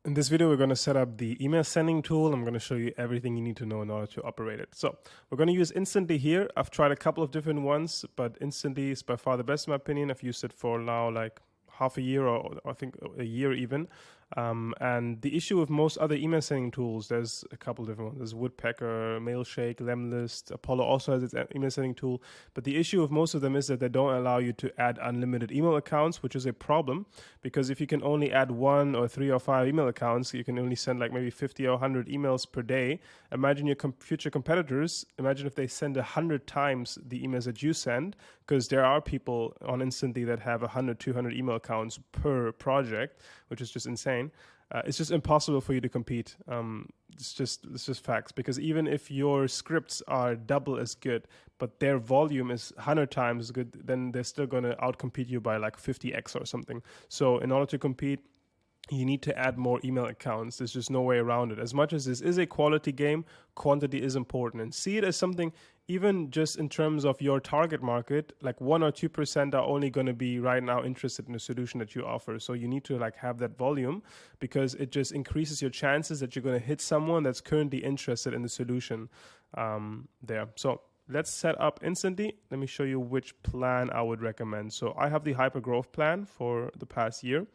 In this video, we're going to set up the email sending tool. I'm going to show you everything you need to know in order to operate it. So we're going to use Instantly here. I've tried a couple of different ones, but Instantly is by far the best in my opinion. I've used it for now like half a year or I think a year even. And the issue with most other email sending tools, there's a couple different ones. There's Woodpecker, Mailshake, Lemlist. Apollo also has its email sending tool. But the issue with most of them is that they don't allow you to add unlimited email accounts, which is a problem because if you can only add 1 or 3 or 5 email accounts, you can only send like maybe 50 or 100 emails per day. Imagine your future competitors. Imagine if they send 100 times the emails that you send, because there are people on Instantly that have 100, 200 email accounts per project, which is just insane. It's just impossible for you to compete. It's just facts, because even if your scripts are double as good, but their volume is 100 times as good, then they're still going to outcompete you by like 50x or something. So in order to compete, you need to add more email accounts. There's just no way around it. As much as this is a quality game, quantity is important. And see it as something, even just in terms of your target market, like 1 or 2% are only going to be right now interested in the solution that you offer. So you need to like have that volume, because it just increases your chances that you're going to hit someone that's currently interested in the solution there. So let's set up Instantly. Let me show you which plan I would recommend. So I have the hyper growth plan for the past year,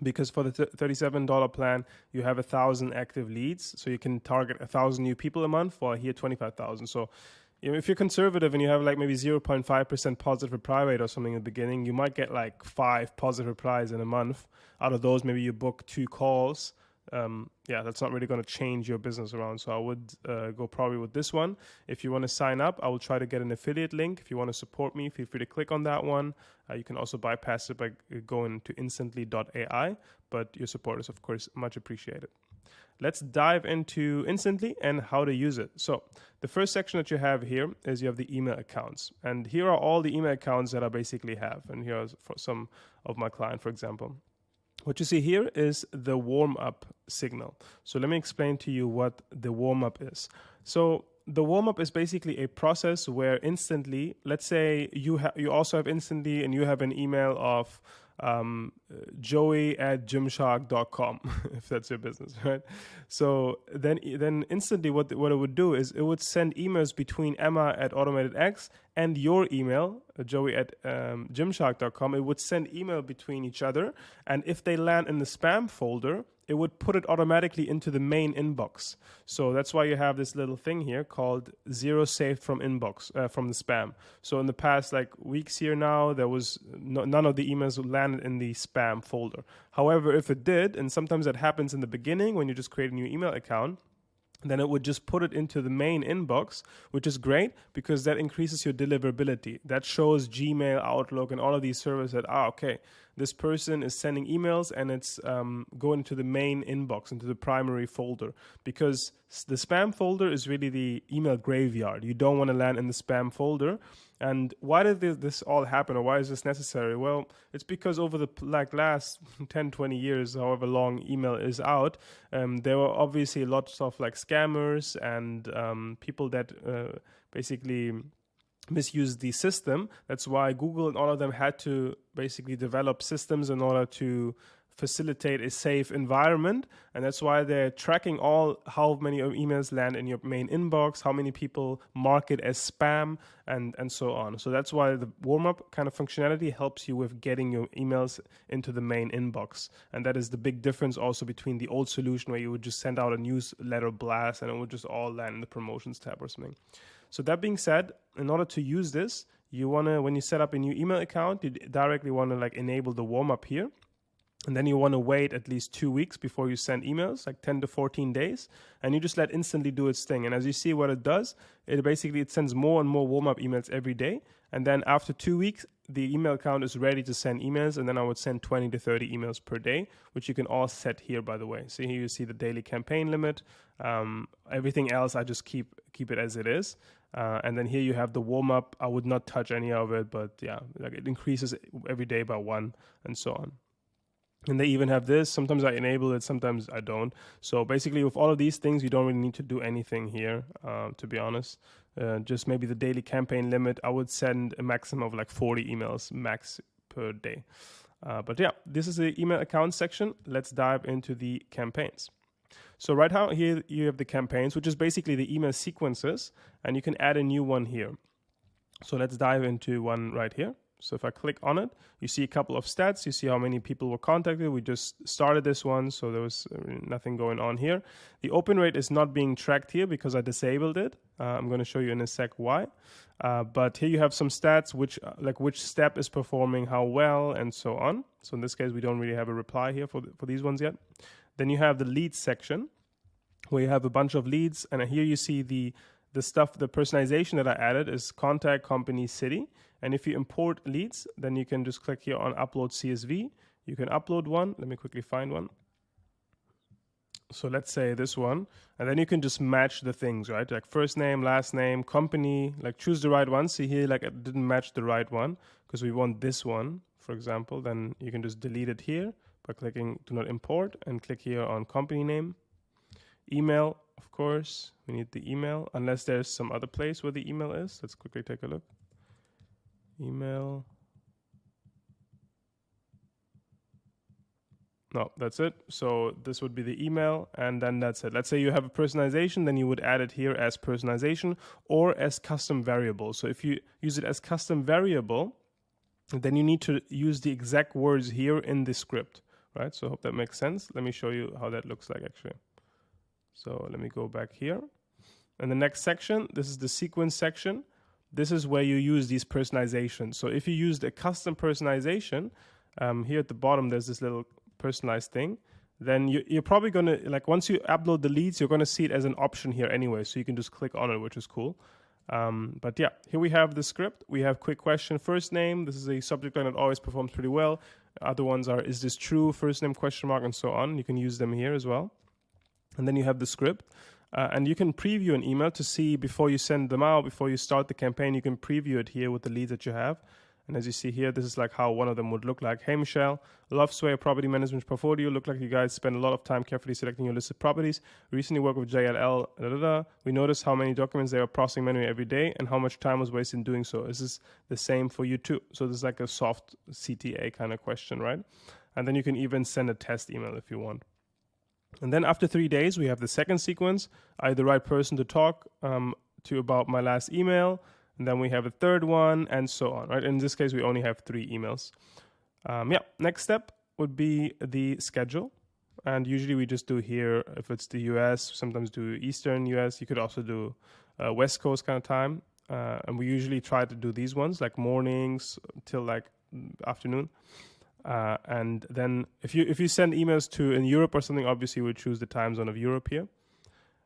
because for the $37 plan, you have 1,000 active leads. So you can target 1,000 new people a month, for here 25,000. So if you're conservative and you have like maybe 0.5% positive reply rate or something in the beginning, you might get like 5 positive replies in a month. Out of those, maybe you book 2 calls. That's not really going to change your business around. So I would go probably with this one. If you want to sign up, I will try to get an affiliate link. If you want to support me, feel free to click on that one. You can also bypass it by going to instantly.ai, but your support is of course much appreciated. Let's dive into Instantly and how to use it. So the first section that you have here is you have the email accounts. And here are all the email accounts that I basically have. And here are for some of my clients, for example. What you see here is the warm-up signal. So let me explain to you what the warm-up is. So the warm-up is basically a process where Instantly, let's say you also have Instantly and you have an email of joey@gymshark.com if that's your business, right? So then Instantly what it would do is it would send emails between Emma@AutomatedX and your email, joey@gymshark.com. It would send email between each other, and if they land in the spam folder, it would put it automatically into the main inbox. So that's why you have this little thing here called 0 saved from inbox, from the spam. So in the past like weeks here now, there was none of the emails landed in the spam folder. However, if it did, and sometimes that happens in the beginning when you just create a new email account, then it would just put it into the main inbox, which is great because that increases your deliverability. That shows Gmail, Outlook, and all of these servers that, okay, this person is sending emails and it's going to the main inbox, into the primary folder, because the spam folder is really the email graveyard. You don't want to land in the spam folder. And why did this all happen, or why is this necessary? Well, it's because over the last 10, 20 years, however long email is out, there were obviously lots of like scammers and people that basically misuse the system. That's why Google and all of them had to basically develop systems in order to facilitate a safe environment, and that's why they're tracking how many emails land in your main inbox, how many people mark it as spam, and so on. So that's why the warm-up kind of functionality helps you with getting your emails into the main inbox, and that is the big difference also between the old solution where you would just send out a newsletter blast and it would just all land in the promotions tab or something. So that being said, in order to use this, you want to, when you set up a new email account, you directly want to like enable the warm-up here. And then you want to wait at least 2 weeks before you send emails, like 10 to 14 days. And you just let Instantly do its thing. And as you see what it does, it sends more and more warm-up emails every day. And then after 2 weeks, the email account is ready to send emails. And then I would send 20 to 30 emails per day, which you can all set here, by the way. So here you see the daily campaign limit. Everything else, I just keep it as it is. And then here you have the warm-up. I would not touch any of it, but yeah, like it increases every day by 1 and so on. And they even have this. Sometimes I enable it, sometimes I don't. So basically with all of these things, you don't really need to do anything here, to be honest. Just maybe the daily campaign limit. I would send a maximum of like 40 emails max per day. But yeah, this is the email account section. Let's dive into the campaigns. So right now here you have the campaigns, which is basically the email sequences, and you can add a new one here. So let's dive into one right here. So if I click on it, you see a couple of stats. You see how many people were contacted. We just started this one, so there was nothing going on here. The open rate is not being tracked here because I disabled it. I'm going to show you in a sec why. But here you have some stats, which step is performing how well, and so on. So in this case, we don't really have a reply here for these ones yet. Then you have the leads section, where you have a bunch of leads, and here you see the personalization that I added is contact, company, city. And if you import leads, then you can just click here on upload CSV. You can upload one. Let me quickly find one. So let's say this one, and then you can just match the things, right? Like first name, last name, company, like choose the right one. See here, like it didn't match the right one because we want this one, for example. Then you can just delete it here by clicking do not import and click here on company name. Email, of course, we need the email, unless there's some other place where the email is. Let's quickly take a look. Email. No, that's it. So this would be the email, and then that's it. Let's say you have a personalization, then you would add it here as personalization or as custom variable. So if you use it as custom variable, then you need to use the exact words here in the script, right? So I hope that makes sense. Let me show you how that looks like actually. So let me go back here. And the next section, this is the sequence section. This is where you use these personalizations. So if you used a custom personalization, here at the bottom, there's this little personalized thing. Then you're probably going to, like once you upload the leads, you're going to see it as an option here anyway. So you can just click on it, which is cool. But yeah, here we have the script. We have quick question, first name. This is a subject line that always performs pretty well. Other ones are, is this true? First name, question mark, and so on. You can use them here as well. And then you have the script. And you can preview an email to see before you send them out, before you start the campaign, you can preview it here with the leads that you have. And as you see here, this is like how one of them would look like. Hey, Michelle, love Sway property management portfolio. Look like you guys spend a lot of time carefully selecting your listed properties. Recently worked with JLL. We noticed how many documents they were processing manually every day and how much time was wasted in doing so. Is this the same for you too? So this is like a soft CTA kind of question, right? And then you can even send a test email if you want. And then after 3 days, we have the second sequence. Are you the right person to talk to about my last email? And then we have a third one, and so on, right? In this case, we only have 3 emails. Next step would be the schedule. And usually we just do here, if it's the US, sometimes do Eastern US. You could also do West Coast kind of time. And we usually try to do these ones, like mornings till like afternoon. And then if you send emails to in Europe or something, obviously we choose the time zone of Europe here.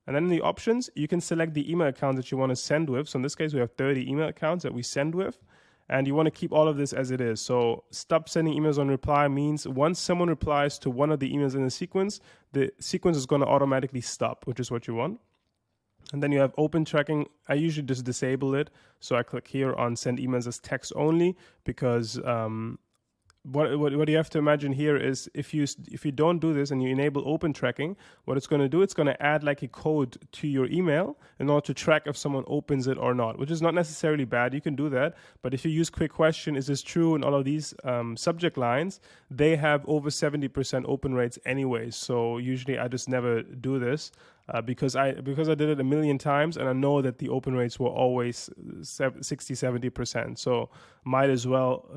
And then in the options, you can select the email account that you want to send with. So in this case, we have 30 email accounts that we send with. And you want to keep all of this as it is. So stop sending emails on reply means once someone replies to one of the emails in the sequence is going to automatically stop, which is what you want. And then you have open tracking. I usually just disable it. So I click here on send emails as text only because what you have to imagine here is if you don't do this and you enable open tracking, what it's going to do, it's going to add like a code to your email in order to track if someone opens it or not, which is not necessarily bad. You can do that. But if you use quick question, is this true, and all of these subject lines, they have over 70% open rates anyways. So usually I just never do this. Because I did it a million times and I know that the open rates were always 60-70%. So might as well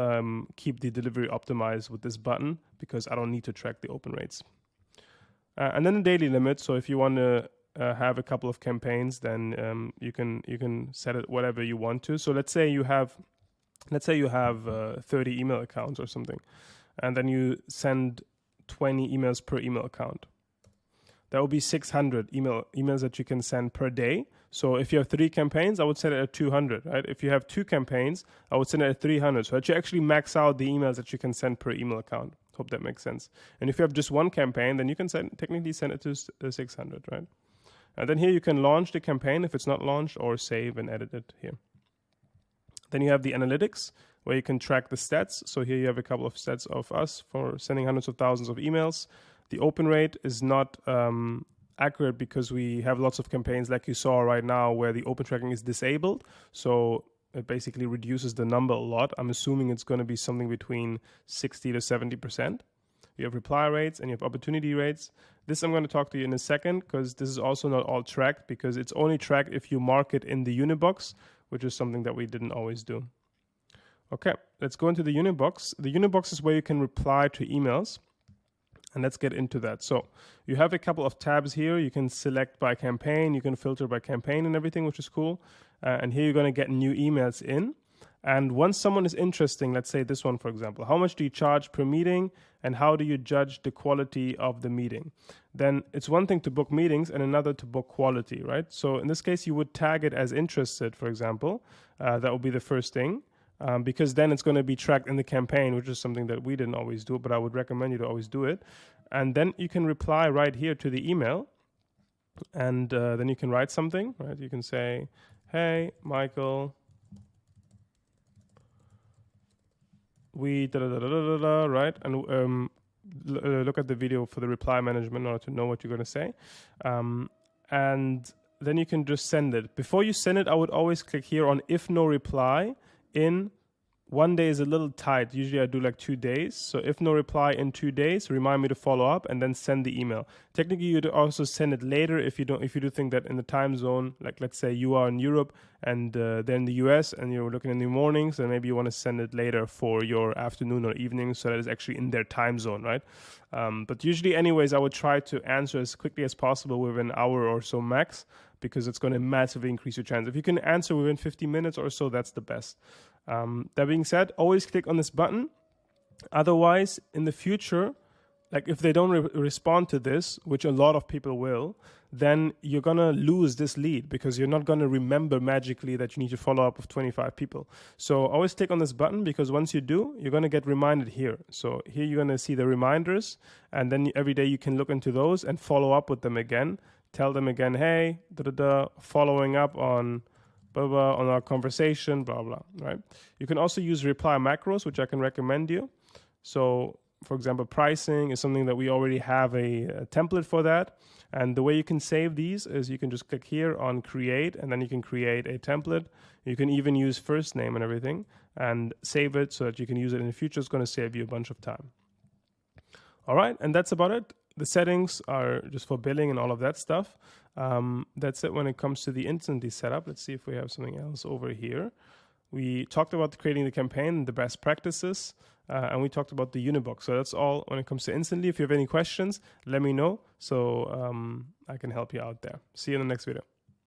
keep the delivery optimized with this button because I don't need to track the open rates. And then the daily limit. So if you want to have a couple of campaigns, then you can set it whatever you want to. So let's say you have 30 email accounts or something, and then you send 20 emails per email account. That will be 600 emails that you can send per day. So if you have 3 campaigns, I would set it at 200, right? If you have 2 campaigns, I would send it at 300. So that you actually max out the emails that you can send per email account. Hope that makes sense. And if you have just 1 campaign, then you can technically send it to 600, right? And then here you can launch the campaign if it's not launched, or save and edit it here. Then you have the analytics where you can track the stats. So here you have a couple of stats of us for sending hundreds of thousands of emails. The open rate is not accurate because we have lots of campaigns like you saw right now where the open tracking is disabled. So it basically reduces the number a lot. I'm assuming it's going to be something between 60 to 70%. You have reply rates and you have opportunity rates. This I'm going to talk to you in a second, because this is also not all tracked, because it's only tracked if you mark it in the Unibox, which is something that we didn't always do. Okay, let's go into the Unibox. The Unibox is where you can reply to emails. And let's get into that. So you have a couple of tabs here. You can select by campaign. You can filter by campaign and everything, which is cool. And here you're going to get new emails in. And once someone is interesting, let's say this one, for example, how much do you charge per meeting and how do you judge the quality of the meeting? Then it's one thing to book meetings and another to book quality, right? So in this case, you would tag it as interested, for example. That would be the first thing. Because then it's going to be tracked in the campaign, which is something that we didn't always do, but I would recommend you to always do it. And then you can reply right here to the email, and then you can write something, right? You can say, hey, Michael, we da-da-da-da-da-da, right? And look at the video for the reply management in order to know what you're going to say. And then you can just send it. Before you send it, I would always click here on if no reply in 1 day is a little tight. Usually I do like 2 days. So if no reply in 2 days, remind me to follow up and then send the email. Technically, you'd also send it later if you do think that in the time zone, like let's say you are in Europe and they're in the US and you're looking in the mornings, and maybe you want to send it later for your afternoon or evening so that it's actually in their time zone, right? But usually anyways, I would try to answer as quickly as possible within an hour or so max, because it's going to massively increase your chance. If you can answer within 50 minutes or so, that's the best. That being said, always click on this button. Otherwise, in the future, like if they don't respond to this, which a lot of people will, then you're going to lose this lead, because you're not going to remember magically that you need to follow up with 25 people. So always click on this button, because once you do, you're going to get reminded here. So here you're going to see the reminders, and then every day you can look into those and follow up with them again. Tell them again, hey, following up on blah, blah, on our conversation, blah, blah, right? You can also use reply macros, which I can recommend you. So, for example, pricing is something that we already have a template for that. And the way you can save these is you can just click here on create, and then you can create a template. You can even use first name and everything and save it so that you can use it in the future. It's going to save you a bunch of time. All right, and that's about it. The settings are just for billing and all of that stuff. That's it when it comes to the Instantly setup. Let's see if we have something else over here. We talked about creating the campaign, the best practices, and we talked about the Unibox. So that's all when it comes to Instantly. If you have any questions, let me know so I can help you out there. See you in the next video.